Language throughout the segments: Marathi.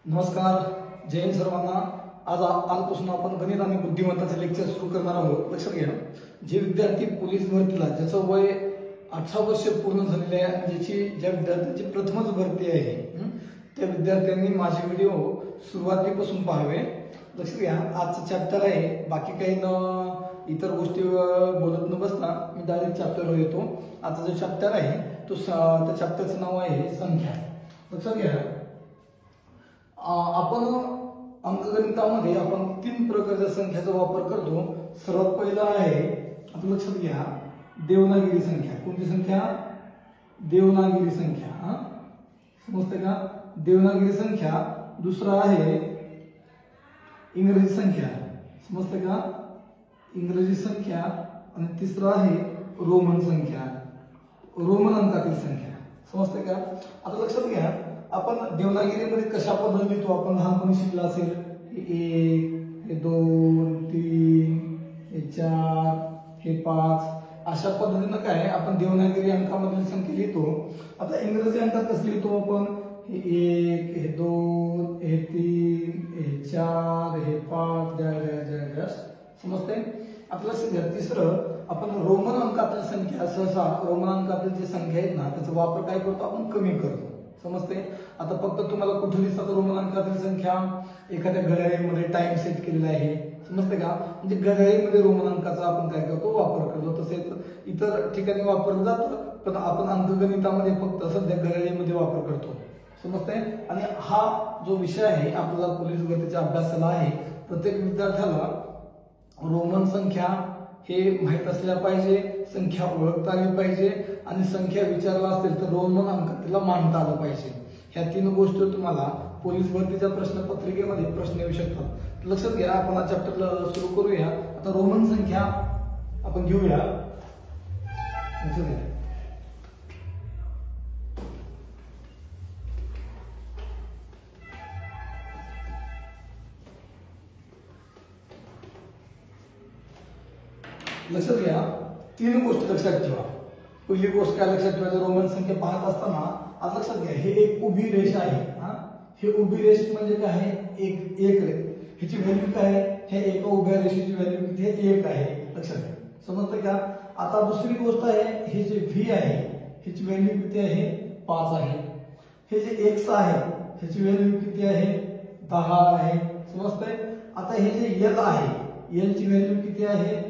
नमस्कार, जय हिंद सर्वांना। आजपासून आपण गणित आणि बुद्धिमत्ताचे लेक्चर सुरू करणार आहोत। लक्षात घ्या, जे विद्यार्थी पोलीस भरतीला ज्याचं वय 18 वर्ष पूर्ण झालेले आहे, ज्या विद्यार्थ्यांची प्रथमच भरती आहे, त्या विद्यार्थ्यांनी माझे व्हिडिओ सुरुवातीपासून पाहावे। लक्षात घ्या, आजचं चॅप्टर आहे, बाकी काही इतर गोष्टी बोलत न बसता मी डायरेक्ट चॅप्टरवर येतो। आजचा जो चॅप्टर आहे त्या चॅप्टरचं नाव आहे संख्या। लक्षात घ्या, आपण अंकगणितामध्ये आपण 3 प्रकारच्या संख्याचा वापर करतो। सर्वात पहिला आहे, आपण लक्षात घ्या, देवनागरी संख्या। कोणती संख्या? देवनागरी संख्या। समजते का? देवनागरी संख्या। दुसरा आहे इंग्रजी संख्या। समजते का? इंग्रजी संख्या। आणि तिसरा आहे रोमन संख्या, रोमन अंकातील संख्या। समजते का? आता लक्षात घ्या, आपण देवनागरीमध्ये कशा पद्धतीने लिहितो? आपण लहानपणी शिकला असेल, हे 1, हे 2, 3, हे 4, हे 5, अशा पद्धतीने काय आपण देवनागरी अंकामधील संख्या लिहितो। आता इंग्रजी अंकात कसं लिहितो आपण? हे 1, हे 2, हे 3, हे 4, हे 5, समजते? आता लक्षात घ्या, तिसरं आपण रोमन अंकातील संख्या, सहसा रोमन अंकातील जी संख्या आहेत ना, त्याचा वापर काय करतो आपण? कमी करतो। समजते? आता फक्त तुम्हाला कुठे दिसतात रोमन अंकातील संख्या? एखाद्या घड्याळीमध्ये टाइम सेट केलेला आहे। समजते का? म्हणजे घड्याळीमध्ये रोमन अंकाचा आपण काय करतो? वापर करतो। तसेच इतर ठिकाणी वापरलं जातं, पण आपण अंकगणितामध्ये फक्त सध्या घड्याळीमध्ये वापर करतो। समजते? आणि हा जो विषय आहे आपल्याला पोलीस भरतीच्या अभ्यासाला आहे, प्रत्येक विद्यार्थ्याला रोमन संख्या हे माहित असल्या पाहिजे, संख्या ओळखता आली पाहिजे, आणि संख्या विचारला असेल तर रोमन अंकाला मांडता आलं पाहिजे। ह्या 3 गोष्टी तुम्हाला पोलीस भरतीच्या प्रश्नपत्रिकेमध्ये प्रश्न येऊ शकतात। लक्षात घ्या, आपण हा चॅप्टर सुरू करूया। आता रोमन संख्या आपण घेऊया। लक्षात घ्या, लक्षात घ्या, 3 गोष्टी लक्षात ठेवा। पहिली गोष्ट काय लक्षात ठेवायचं? रोमन संख्या पाहत असताना आता लक्षात घ्या, हे एक उभी रेष आहे। हे उभी रेष म्हणजे काय आहे? एक ह्याची व्हॅल्यू काय आहे? हे एका उभ्या रेषेची व्हॅल्यू किती आहे? 1 आहे। लक्षात घ्या, समजतं का? आता दुसरी गोष्ट आहे, हे जे व्ही आहे ह्याची व्हॅल्यू किती आहे? 5 आहे। हे जे एक्स आहे ह्याची व्हॅल्यू किती आहे? 10 आहे। समजतंय? आता हे जे एल आहे, एल ची व्हॅल्यू किती आहे?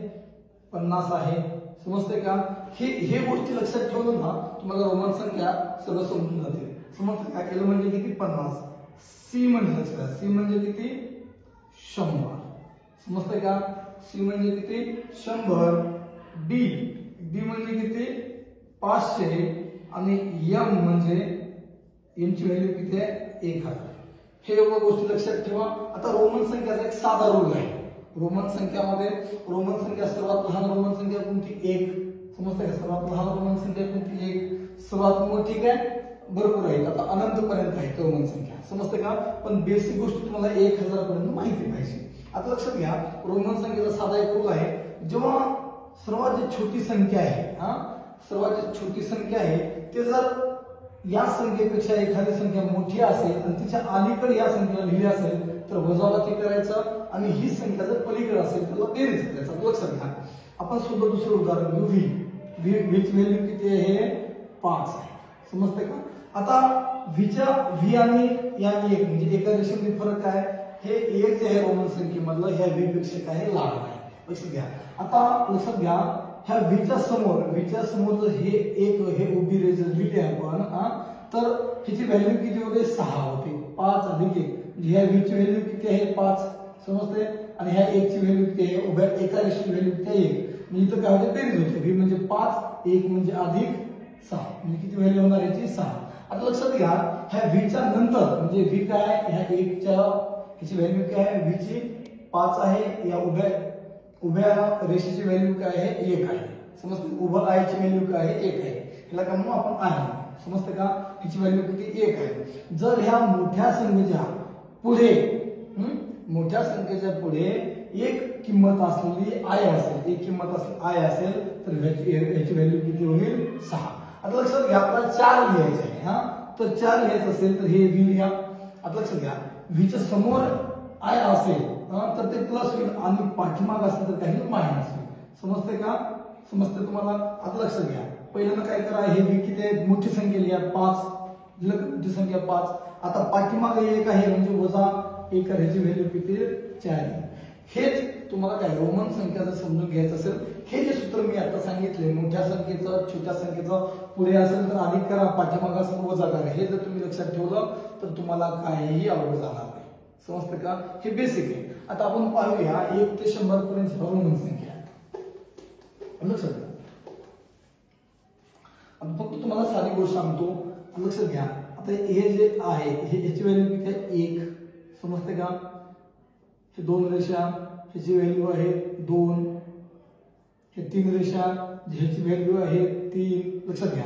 50 आहे। समजते का? हे गोष्टी लक्षात ठेवलं ना, तुम्हाला रोमन संख्या सगळं समजून जाते। समजते का? एल म्हणजे किती? 50। सी म्हणजे लक्षात, सी म्हणजे किती? 100। समजते का? सी म्हणजे किती? 100। डी म्हणजे किती? 500। आणि एम म्हणजे एमची व्हॅल्यू किती आहे? 1000। हे गोष्टी लक्षात ठेवा। आता रोमन संख्याचा एक साधा रूल आहे। रोमन संख्यामध्ये रोमन संख्या सर्वात लहान रोमन संख्या कोणती? 1। समजते का? सर्वात लहान रोमन संख्या कोणती? 1। सर्वात मोठी काय? भरपूर आहेत, आता अनंत पर्यंत आहे रोमन संख्या। समजते का? पण बेसिक गोष्ट तुम्हाला 1000 पर्यंत माहिती पाहिजे। आता लक्षात घ्या, रोमन संख्येचा साधा एक रूल आहे, जेव्हा सर्वात जी छोटी संख्या आहे, सर्वात जी छोटी संख्या आहे ते जर या संख्येपेक्षा एखादी संख्या मोठी असेल आणि तिच्या अलीकडे या संख्येला लिहिली असेल तर वजाबाकी करायचं, आणि ही संख्या जर पलीकडे असेल तर बेरीज करायचं। लक्षात घ्या, आपण सुद्धा दुसरं उदाहरण घेऊ। व्हीची व्हॅल्यू किती आहे? 5 आहे। समजते का? आता व्ही आणि या 1 म्हणजे एका रेषेमध्ये फरक काय? हे 1 जे आहे रोमन संख्येमधलं ह्या व्ही पेक्षा काय लहान आहे। लक्षात घ्या, आता लक्षात घ्या, ह्या व्हीच्या समोर जर हे उभी रेष लिहिली आपण, तर ह्याची व्हॅल्यू किती होते? 6 होते। 5 अधिक 1 म्हणजे ह्या व्हीची व्हॅल्यू किती आहे? 5। समजते? आणि ह्या 1 ची व्हॅल्यू किती आहे? उभ्या एका रेषेची व्हॅल्यू किती आहे? 1। म्हणजे इथं काय होते? बेरीज होते। व्ही म्हणजे 5, 1 म्हणजे अधिक 6 म्हणजे किती व्हॅल्यू होणार याची? 6। आता लक्षात घ्या, ह्या व्हीच्या नंतर म्हणजे व्ही काय? ह्या 1च्या ह्याची व्हॅल्यू काय आहे? व्हीची 5 आहे। या उभ्या रेषेची व्हॅल्यू काय आहे? 1 आहे। समजते? उभा आय ची व्हॅल्यू काय आहे? 1 आहे। ह्याला काय म्हणू आपण? आय। समजते का? ह्याची व्हॅल्यू किती? 1 आहे। जर ह्या मोठ्या संख्येच्या पुढे मोठ्या संख्येच्या पुढे एक किंमत असलेली आय असेल, एक किंमत असलेली आय असेल तर ह्याची व्हॅल्यू किती होईल? 6। आता लक्षात घ्या, आपल्याला 4 लिहायचे आहे। तर 4 लिहायचं असेल तर हे व्ही लिहा, आता लक्षात घ्या व्हीच्या समोर आय असेल तर ते प्लस होईल आणि पाठीमाग असेल तर काही मायनस होईल. समजते का? समजते तुम्हाला? आता लक्षात घ्या पहिल्यांदा काय करा हे व्ही किती आहे मोठी संख्या लिहा 5 मोठी संख्या 5. आता पाठीमागे 1 आहे म्हणजे वजा 1 ह्याची व्हॅल्यू किती 4. हेच तुम्हाला काय रोमन संख्या जर समजून घ्यायचं असेल हे जे सूत्र मी आता सांगितले मोठ्या संख्येचं छोट्या संख्येचं पुढे असेल तर अधिक करा पाठीमागे असेल वजा करा हे जर तुम्ही लक्षात ठेवलं तर तुम्हाला काहीही अवघड जाणार नाही. समजतं का? हे बेसिक आहे. आता आपण पाहूया 1 ते 100 पर्यंत रोमन संख्या लक्षात घ्या. फक्त तुम्हाला साधी गोष्ट सांगतो लक्षात घ्या. आता हे जे आहे ह्याची व्हॅल्यू किती आहे 1. समजते का? हे 2 रेषा ह्याची व्हॅल्यू आहे 2. हे 3 रेषा ह्याची व्हॅल्यू आहे 3. लक्षात घ्या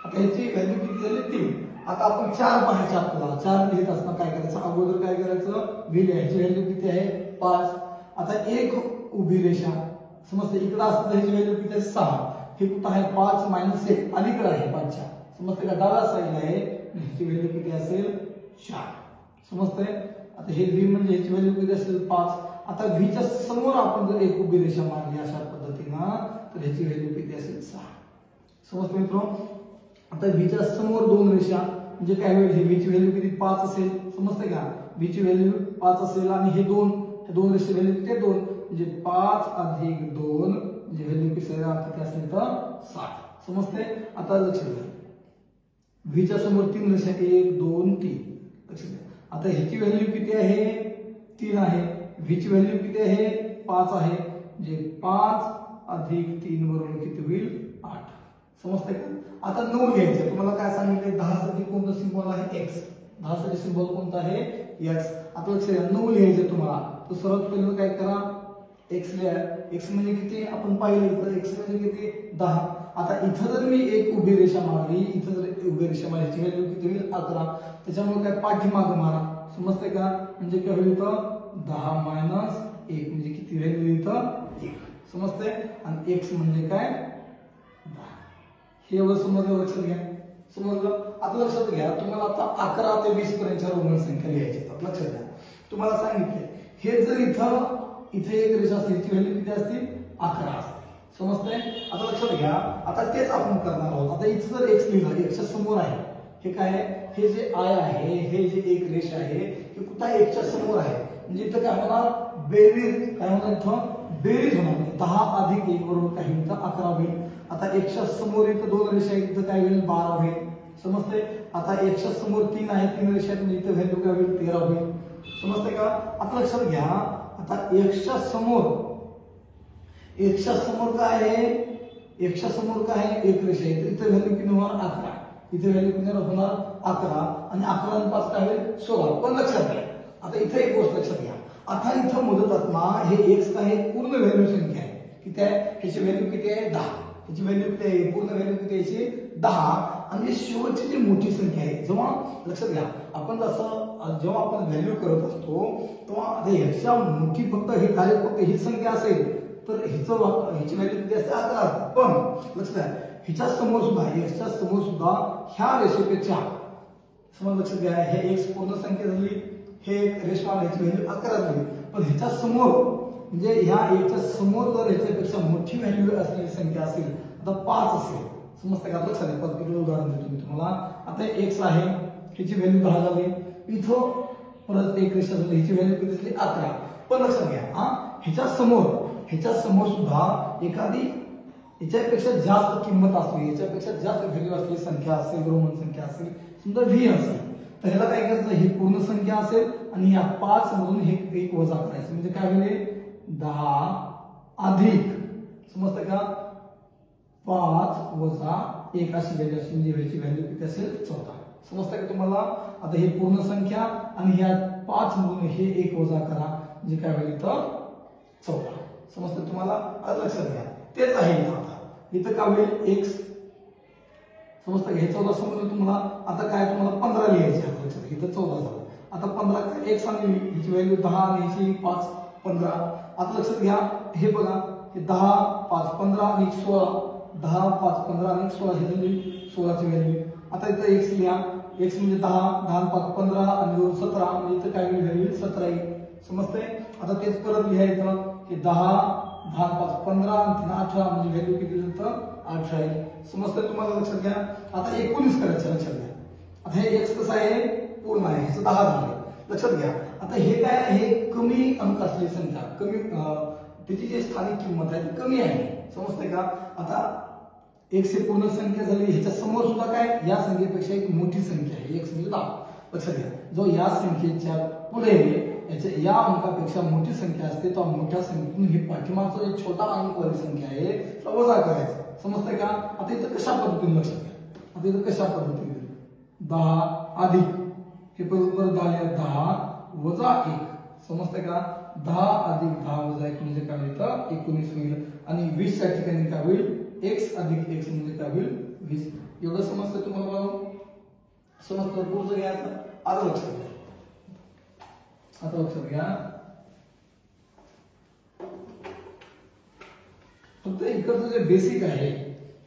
आता ह्याची व्हॅल्यू किती झाली 3. आता आपण 4 पाहायचं आपल्याला 4 लिहित असताना काय करायचं अगोदर काय करायचं व्ही ह्याची व्हॅल्यू किती आहे 5. आता एक उभी रेषा समजते इकडे असतं तर ह्याची व्हॅल्यू किती आहे 6. हे कुठं आहे 5 - 1 अलीकडे आहे 5च्या. समजते का? डाव्या साईडला आहे ह्याची व्हॅल्यू किती असेल 4. समजते? आता हे व्ही म्हणजे ह्याची व्हॅल्यू किती असेल 5. आता व्हीच्या समोर आपण जर एक उभी रेषा मारली अशा पद्धतीनं तर ह्याची व्हॅल्यू किती असेल 6. समजते मित्र? आता व्हीच्या समोर 2 रेषा म्हणजे काय होईल हे व्हीची व्हॅल्यू किती 5 असेल. समजते का? व्हीची व्हॅल्यू 5 असेल आणि हे 2 रेषेची व्हॅल्यू किती 2 म्हणजे 5 अधिक 2 म्हणजे व्हॅल्यू किती असेल तर 60. समजते? आता लक्षात घ्या व्हीच्या समोर 3 रेषा 1 2 3. लक्षात घ्या आता ह्याची व्हॅल्यू किती आहे 3 आहे. व्हीची व्हॅल्यू किती आहे 5 आहे म्हणजे 5 अधिक 3 बरोबर किती होईल 8. समजते का? आता 9 घ्यायचं. तुम्हाला काय सांगितलंय 10 साठी कोणतं सिंबल आहे x. 10 साठी सिंबल कोणता आहे x. आता लक्षात घ्या 9 लिहायचं तुम्हाला तर सर्वात पहिलं काय करा x लिहा. x म्हणजे किती आपण पाहिलं तर x म्हणजे किती 10. आता इथं जर मी एक उभी रेषा मारली इथं जर उभी रेषा मारली ह्याची व्हॅल्यू किती होईल 11. त्याच्यामुळे काय पाठीमागे मारा. समजते का? म्हणजे काय होईल इथं 10 - 1 म्हणजे किती व्हॅल्यू इथं 1. समजते? आणि x म्हणजे काय 10. हे एवढं समजलं लक्षात घ्या. समजलं? आता लक्षात घ्या तुम्हाला आता 11 ते 20 पर्यंतच्या रोमन संख्या लिहायच्या. लक्षात घ्या तुम्हाला सांगितले हे जर इथे एक रेषा असते ती व्हॅल्यू किती असते 11 असते. समजते? आता लक्षात घ्या आता तेच आपण करणार आहोत. आता इथं जर x लिहिला x समोर आहे हे काय आहे हे जे आय आहे हे जे एक रेषा आहे हे कुठं x समोर आहे म्हणजे इथं काय होणार बेरीज काय होणार इथं बेरीज होणार 10 अधिक 1 बरोबर काय होईल 11 होईल. आता x समोर इथं 2 रेषा आहेत इथं काय होईल 12 होईल. समजते? आता x समोर 3 आहे 3 रेषा आहेत म्हणजे इथं व्हॅल्यू काय होईल 13 होईल. समजते का? आता लक्षात घ्या आता x समोर काय आहे x समोर काय आहे एक रेषा आहे इथं व्हॅल्यू किती होणार 11. इथे व्हॅल्यू किती होणार 11 आणि 11 आणि 5 काय होईल 16. पण लक्षात घ्या आता इथे एक गोष्ट लक्षात घ्या आता इथं मोजत असताना हे x काय आहे पूर्ण व्हॅल्यू संख्या आहे. किती आहे ह्याची व्हॅल्यू किती आहे 10. ह्याची व्हॅल्यू किती आहे पूर्ण व्हॅल्यू किती आहे 10. आणि शेवटची जी मोठी संख्या आहे जेव्हा लक्षात घ्या आपण जसं जेव्हा आपण व्हॅल्यू करत असतो तेव्हा ह्याच्या मोठी फक्त हे डायरेक्ट फक्त ही संख्या असेल तर ह्याची व्हॅल्यू किती असते 11 असते. पण लक्षात घ्या ह्याच्या समोर सुद्धा एक्सच्या समोर सुद्धा ह्या रेषेपेक्षा समज लक्षात घ्या हे एक्स पूर्ण संख्या झाली हे एक रेषा ह्याची व्हॅल्यू 11 झाली. पण ह्याच्या समोर म्हणजे ह्या एकच्या समोर जर ह्याच्यापेक्षा मोठी व्हॅल्यू असलेली संख्या असेल आता 5 असेल. समजतं का? लक्षात घ्या पर्टिक्युलर उदाहरण देतो मी तुम्हाला. आता x आहे ह्याची व्हॅल्यू 10 झाली इथं परत एक रेषा झाली ह्याची व्हॅल्यू किती झाली 11. पण लक्षात घ्या ह्याच्या समोर सुद्धा एखादी याच्यापेक्षा जास्त किंमत असली याच्यापेक्षा जास्त व्हॅल्यू असलेली संख्या असेल रोमन संख्या असेल समजा v असेल तर ह्याला काय करायचं ही पूर्ण संख्या असेल आणि ह्या 5 मधून हे एक वजा करायचं म्हणजे काय होईल 10 अधिक समजतं का 5 वजा 1 अशी व्हॅल्यू असेल म्हणजे ह्याची व्हॅल्यू किती असेल 14. समजतं का तुम्हाला? आता ही पूर्ण संख्या आणि ह्या 5 मधून हे 1 वजा करा म्हणजे काय होईल तर 14. समजतं तुम्हाला? आता लक्षात घ्या तेच आहे इथं काय होईल x समजतं का हे 14 समजलं तुम्हाला. आता काय तुम्हाला 15 लिहायचे आहे लक्षात इथं 14 झालं. आता 15 काय x आणि ह्याची व्हॅल्यू 10 आणि ह्याची 5 15. आता लक्षात घ्या हे बघा हे 10 5 15 आणि 16 10 5 15 आणि 16 हे झाली 16 ची व्हॅल्यू. आता इथं x लिहा x म्हणजे 10, 10 आणि 5 15 आणि 2 17 म्हणजे इथं काय होईल 17 येईल. समजतंय? आता तेच परत लिहायचं की 10, 10 आणि 5 15 आणि 3 18 म्हणजे व्हॅल्यू किती येतं 18 येईल. समजतंय तुम्हाला? लक्षात घ्या. आता 19 करायचं, लक्षात घ्या. आता हे x कसं आहे पूर्ण आहे, ह्याचं 10 झालं. लक्षात घ्या. आता हे काय आहे कमी अंक असलेली संख्या, कमी त्याची जी स्थानिक किंमत आहे ती कमी आहे. समजतंय का? आता x ही पूर्ण संख्या झाली, ह्याच्या समोर सुद्धा काय या संख्येपेक्षा एक मोठी संख्या आहे, x म्हणजे 10. लक्षात घ्या. जो या संख्येच्या पुढे याच्या या अंकापेक्षा मोठी संख्या असते तो मोठ्या संख्येतून ही पाठीमागचा जो छोटा अंकवाली संख्या आहे तो वजा करायचा. समजतंय का? आता इथं कशा पद्धतीने लक्षात घ्या. आता इथं कशा पद्धतीने 10 अधिक हे परत झाले 10 वजा 1. समजतंय का? 10 अधिक 10 वजा 1 म्हणजे काय होईल 19 होईल. आणि 20 च्या ठिकाणी काय होईल x अधिक x म्हणजे काय होईल 20. एवढं समजतंय तुम्हाला? समजतं? पुढचं घ्यायचं. आता लक्षात घ्या. आता लक्षात घ्या. फक्त इकडचं जे बेसिक आहे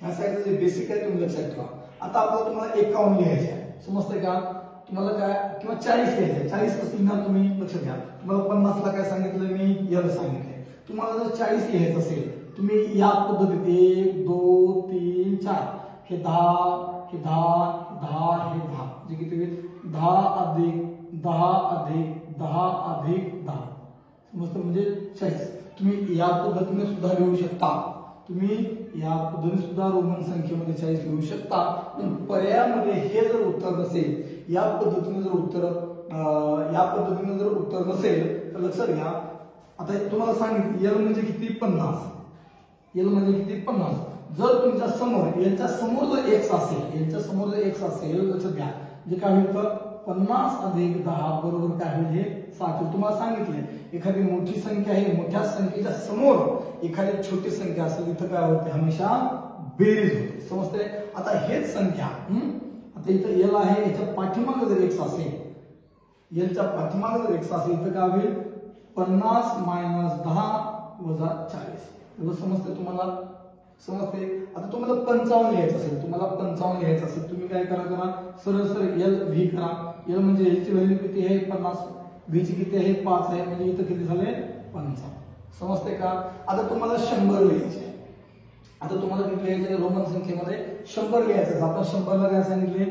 ह्या साईडचं जे बेसिक आहे तुम्ही लक्षात ठेवा. आता आपल्याला तुम्हाला 51 लिहायचं आहे. समजतंय का? तुम्हाला काय किंवा 40 लिहायचं. 40 कसं लिहिणार तुम्ही? लक्षात घ्या. तुम्हाला 50 ला काय सांगितलं मी याला सांगितलंय. तुम्हाला जर 40 लिहायचं असेल तुम्ही या पद्धतीत 1 2 3 4 हे 10 हे 10 10 हे 10 जे किती होईल 10 अधिक 10 अधिक 10 अधिक 10. समजतं? म्हणजे 40. तुम्ही या पद्धतीने सुद्धा लिहू शकता. तुम्ही या पद्धतीने सुद्धा रोमन संख्येमध्ये 40 लिहू शकता. पण पर्यायामध्ये हे जर उत्तर नसेल, या पद्धतीने जर उत्तर नसेल तर लक्षात घ्या. आता तुम्हाला सांगितलं l म्हणजे किती 50. l म्हणजे किती 50. जर तुमच्या समोर यांच्या समोर जर x असेल, यांच्या समोर जर x असेल लक्षात घ्या जे काय होईल 50 अधिक 10 बरोबर काय होईल हे 60. तुम्हाला सांगितले एखादी मोठी संख्या आहे, मोठ्या संख्येच्या समोर एखादी छोटी संख्या असेल तिथं काय होते हमेशा बेरीज होते. समजते? आता हेच संख्या आता इथं l आहे, याच्या पाठीमागे जर x असेल, l च्या पाठीमागे जर x असेल तर काय होईल 50 - 10 वजा 40. एवढं समजते तुम्हाला? समजते? आता तुम्हाला 55 लिहायचं असेल, तुम्ही काय करा सरळ सरळ l v करा. l म्हणजे याची व्हॅल्यू किती आहे 50, v ची किती आहे 5 आहे म्हणजे इथं किती झाले 55. समजते का? आता तुम्हाला 100 लिहायचे. आता तुम्हाला किती लिहायचे रोमन संख्येमध्ये 100 लिहायचं. आपण 100 ला काय सांगितले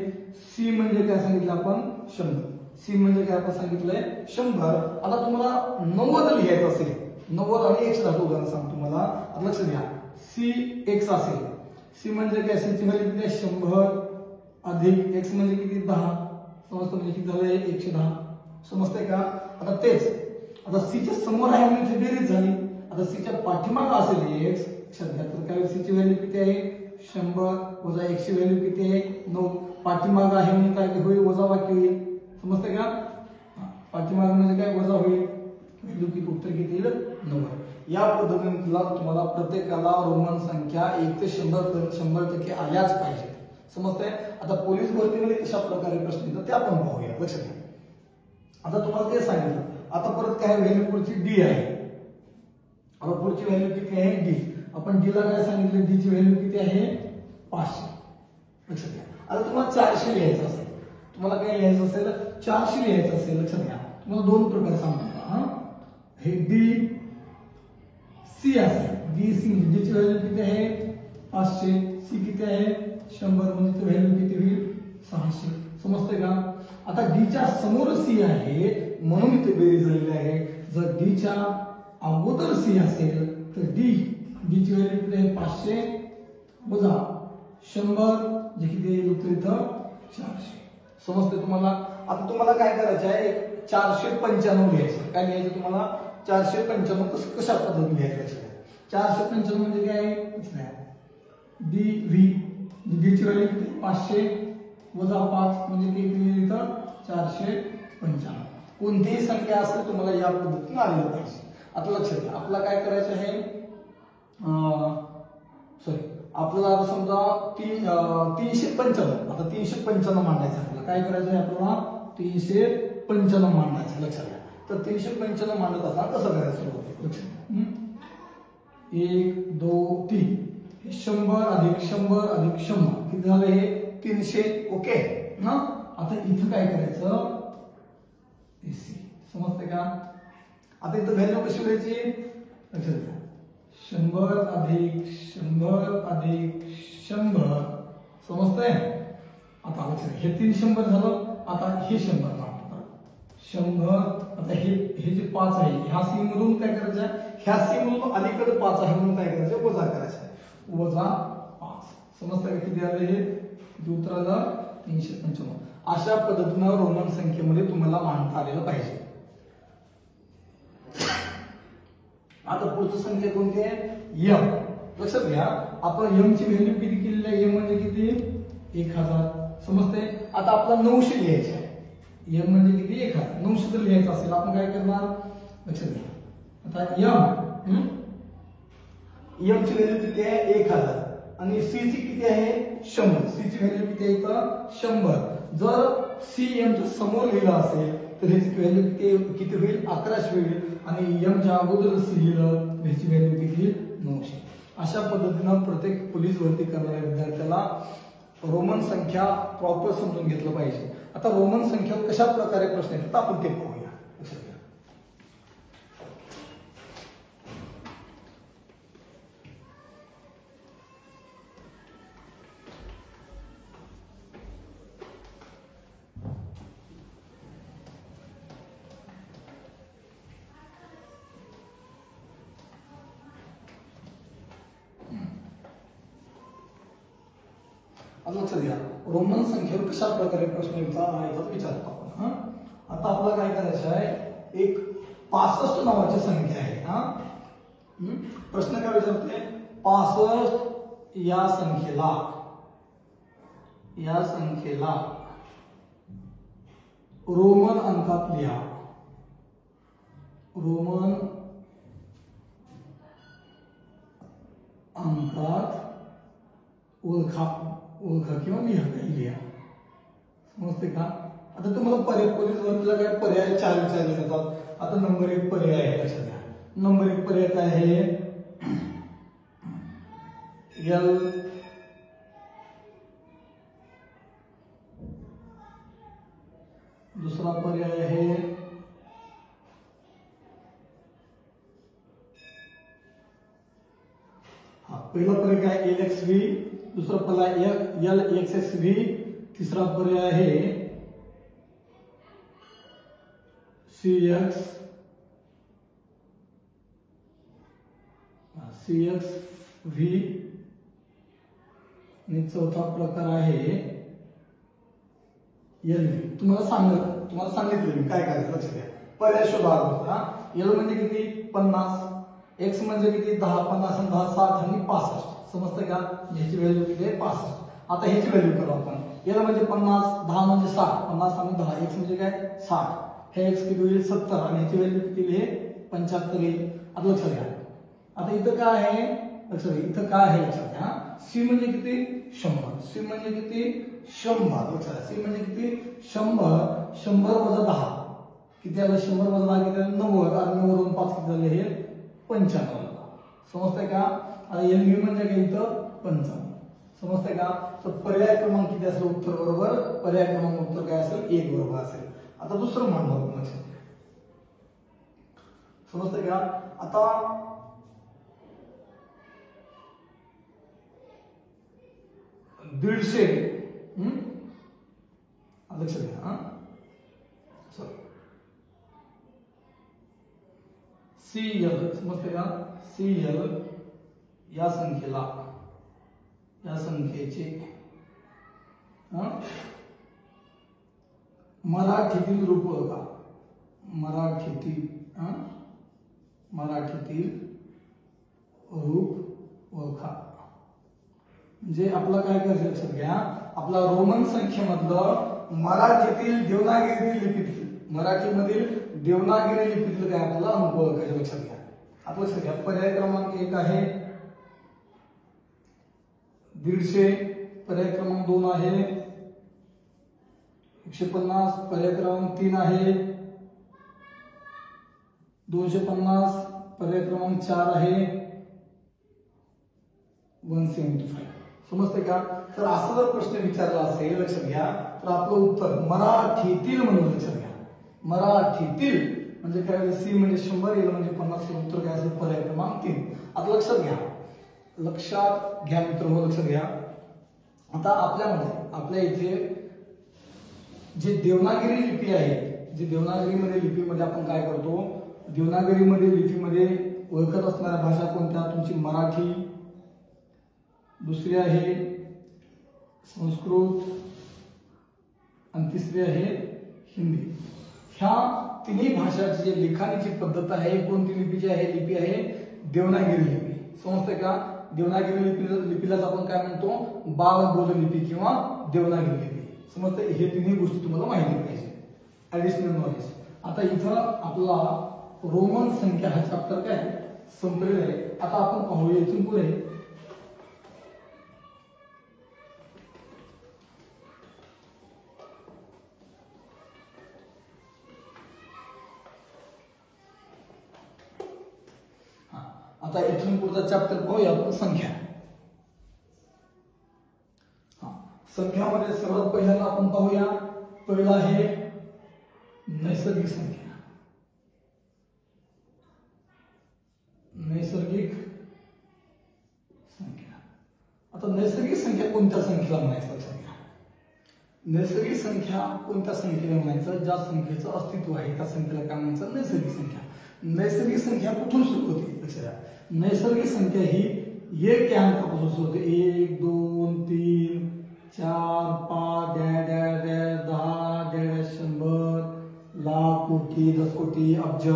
c म्हणजे काय सांगितलं आपण 100. c म्हणजे काय आपण सांगितलंय 100. आता तुम्हाला 90 लिहायचं असेल, 90 आणि 100 उदाहरण सांगतो तुम्हाला. आता लक्ष द्या c x असेल, c म्हणजे काय c ची व्हॅल्यू किती आहे 100 अधिक x म्हणजे किती 10. समजतं? म्हणजे किती झालं 110. समजतंय का? आता तेच आता c च्या समोर आहे म्हणजे बेरीज झाली. आता c च्या पाठीमागे असेल x सध्या तर काय c ची व्हॅल्यू किती आहे 100 वजा 1 ची व्हॅल्यू किती आहे 9. पाठीमागे आहे म्हणजे काय होईल वजाबाकी होईल. समजतंय का? पाठीमागे म्हणजे काय वजा होईल. व्हॅल्यू किती उत्तर किती येईल 90. या पद्धतीने तुम्हाला प्रत्येकाला रोमन संख्या 1 ते 100% आल्याच पाहिजे. समजतंय? आता पोलीस भरतीमध्ये कशा प्रकारे प्रश्न येतात ते आपण पाहूया. लक्षात घ्या. आता तुम्हाला ते सांगितलं. आता परत काय व्हॅल्यू पुढची d आहे. आता पुढची व्हॅल्यू किती आहे d. आपण d ला काय सांगितलं d ची व्हॅल्यू किती आहे 500. लक्षात घ्या. आता तुम्हाला 400 लिहायचं असेल, तुम्हाला काय लिहायचं असेल 400 लिहायचं असेल. लक्षात घ्या. तुम्हाला दोन प्रकारे सांगतो. हे d c असेल. d c d ची व्हॅल्यू किती आहे 500, c किती आहे 100 म्हणजे व्हॅल्यू किती होईल 600. समजतंय का? आता d च्या समोर c आहे म्हणून इथे बेरीज झालेली आहे. जर d च्या अगोदर c असेल तर d ची व्हॅल्यू किती आहे 500 वजा 100 जे किती येईल उत्तर इथं 400. समजतंय तुम्हाला? आता तुम्हाला काय करायचं आहे 495 लिहायचं. काय लिहायचं तुम्हाला 495 कशा पद्धतीने लिहायचं. 495 म्हणजे काय dv d ची व्हॅल्यू किती 500 वजा 5 म्हणजे किती इथं 495. कोणतीही संख्या असेल तुम्हाला या पद्धतीने आलेलं पाहिजे. आता लक्षात घ्या. आपल्याला काय करायचं आहे आपल्याला आता समजा 395. आता 395 मांडायचं आपल्याला काय करायचं आहे आपल्याला 395 मांडायचं. लक्षात घ्या. तर 395 मांडत असताना कसं करायचं सुरुवात लक्षात घ्या. 1 2 3 100 अधिक 100 अधिक 100 किती झालं हे 300. ओके ना. आता इथं काय करायचं AC, समजते का? आता इथं व्हॅल्यू कशी लिहायची लक्षात घ्या, 100 अधिक 100 अधिक 100, समजतंय? आता लक्षात घ्या, हे 300 झालं, आता हे 100 मागतो 100, आता हे जे 5 आहे ह्या सी मधून काय करायचं, ह्या सी मधून अलीकडे 5 आहे म्हणून काय करायचं, वजा करायचं, वजा 5, समजतंय का? किती आले हे उत्तर आलं 355. अशा पद्धतीनं रोमन संख्येमध्ये तुम्हाला मांडता आलेलं पाहिजे. आता पुढची संख्या कोणती आहे, m. लक्षात घ्या, आपण m ची व्हॅल्यू किती केलेली आहे, m म्हणजे किती 1000, समजते? आता आपला 900 लिहायचं आहे, m म्हणजे किती 1000, 900 जर लिहायचं असेल आपण काय करणार, लक्षात घ्या, आता m ची व्हॅल्यू किती आहे 1000 आणि c ची किती आहे 100, c ची व्हॅल्यू किती आहे इथं 100. जर c m च्या समोर लिहिलं असेल तर ह्याची व्हॅल्यू किती होईल 1100 होईल, आणि m च्या अगोदर c लिहिलं ह्याची व्हॅल्यू किती 900. अशा पद्धतीनं प्रत्येक पोलीस भरती करणाऱ्या विद्यार्थ्याला रोमन संख्या प्रॉपर समजून घेतलं पाहिजे. आता रोमन संख्या कशा प्रकारे प्रश्न येतात आपण ते पाहूया. लक्षात घ्या, रोमन संख्येवर कशा प्रकारे प्रश्न येतात विचारतो आपण. आता आपल्याला काय करायचं आहे, एक 65 नावाची संख्या आहे. प्रश्न काय विचारते, 65 या संख्येला रोमन अंकात लिहा. रोमन अंकात ओळखा किंवा लिहा, समजते का? आता तुम्हाला पर्याय पोलीस भरतीला काय पर्याय 4 विचारले जातात. आता नंबर 1 पर्याय आहे, लक्षात घ्या, नंबर 1 पर्याय काय आहे, L. दुसरा पर्याय आहे पहिला पर्याय काय LXV, दुसरा पर्याय LXXV, तिसरा पर्याय आहे CXV आणि चौथा प्रकार आहे LV. तुम्हाला सांगितलं मी काय करायचं, लक्षात घ्या, पर्याय शोधा होता. L म्हणजे किती 50, X म्हणजे किती 10, 50 आणि 10 60 आणि 65, समजतं का? ह्याची व्हॅल्यू किती आहे 65. आता ह्याची व्हॅल्यू करू आपण. L म्हणजे 50, 10 म्हणजे 60, 50 आणि 10, X म्हणजे काय 60, हे X किती होईल 70 आणि ह्याची व्हॅल्यू किती आहे 75 येईल. आता लक्षात घ्या, आता इथं काय आहे, लक्षात घ्या, इथं काय आहे लक्षात घ्या, C म्हणजे किती 100, C म्हणजे किती 100, लक्षात घ्या, C म्हणजे किती 100, 100 वजा 10 किती आलं, 100 वजा 10 किती आलं 90, आणि 9 वरून 5 किती झाले हे 95. समजतंय का? आता LV म्हणजे काय इथं 55, समजतंय का? तर पर्याय क्रमांक किती असेल उत्तर बरोबर, पर्याय क्रमांक उत्तर काय असेल 1 बरोबर असेल. आता दुसरं मांडू आपण, लक्षात घ्या, समजतंय का? आता दीडशे, लक्षात घ्या, CL, समजते का? CL या संख्येचे मराठीतील रूप ओळखा. मराठीतील रूप ओळखा म्हणजे आपलं काय करायचं, लक्षात घ्या, आपला रोमन संख्येमधलं मराठीतील देवनागरी लिपीतील, मराठीमधील देवनागरी लिपीतील काय आपल्याला अंक ओळखायचं, लक्षात घ्या. आता लक्षात घ्या, पर्याय क्रमांक 1 आहे 150, पर्याय क्रमांक 2 आहे 150, पर्याय क्रमांक 3 आहे 250, पर्याय क्रमांक 4 आहे 175. समजते का? तर असा जर प्रश्न विचारला असेल, लक्षात घ्या, तर आपलं उत्तर मराठीतील म्हणून लक्षात घ्या. मराठीतील म्हणजे काय, सी म्हणजे 100, एल म्हणजे 50, उत्तर काय असेल पर्याय क्रमांक 3. आता लक्षात घ्या, लक्षात घ्या मित्र हो, लक्षात घ्या. आता आपल्या इथे जे देवनागरी लिपी आहे, जे देवनागरीमध्ये लिपीमध्ये आपण काय करतो, देवनागरीमध्ये लिपीमध्ये ओळखत असणाऱ्या भाषा कोणत्या, तुमची मराठी, दुसरी आहे संस्कृत आणि तिसरी आहे हिंदी. ह्या तिन्ही भाषाची जी लिखाणाची पद्धत आहे कोणती लिपीची आहे, लिपी आहे देवनागरी लिपी. समजते का? देवनागरी लिपीलाच आपण काय म्हणतो, बालबोध लिपी किंवा देवनागरी लिपी. समजते? हे तिन्ही गोष्टी तुम्हाला माहिती पाहिजे, ऍडिशनल नॉलेज. आता इथं आपला रोमन संख्या हा चॅप्टर काय संपलेला आहे. आता आपण पाहूया इथून पुढे आता इथून पुढचा चॅप्टर पाहूया आपण संख्या. संख्यामध्ये सर्वात पहिल्यांदा आपण पाहूया, पहिला आहे नैसर्गिक संख्या. नैसर्गिक संख्या. आता नैसर्गिक संख्या कोणत्या संख्येला म्हणायचं लक्षात घ्या. नैसर्गिक संख्या कोणत्या संख्येला म्हणायचं, ज्या संख्येचं अस्तित्व आहे त्या संख्येला काय म्हणायचं, नैसर्गिक संख्या. नैसर्गिक संख्या कुठून सुरू होते लक्षात घ्या. नैसर्गिक संख्या ही एक या अंकापासून सुरू होते. 1 2 3 4 5 10 100 लाख कोटी 10 कोटी अब्ज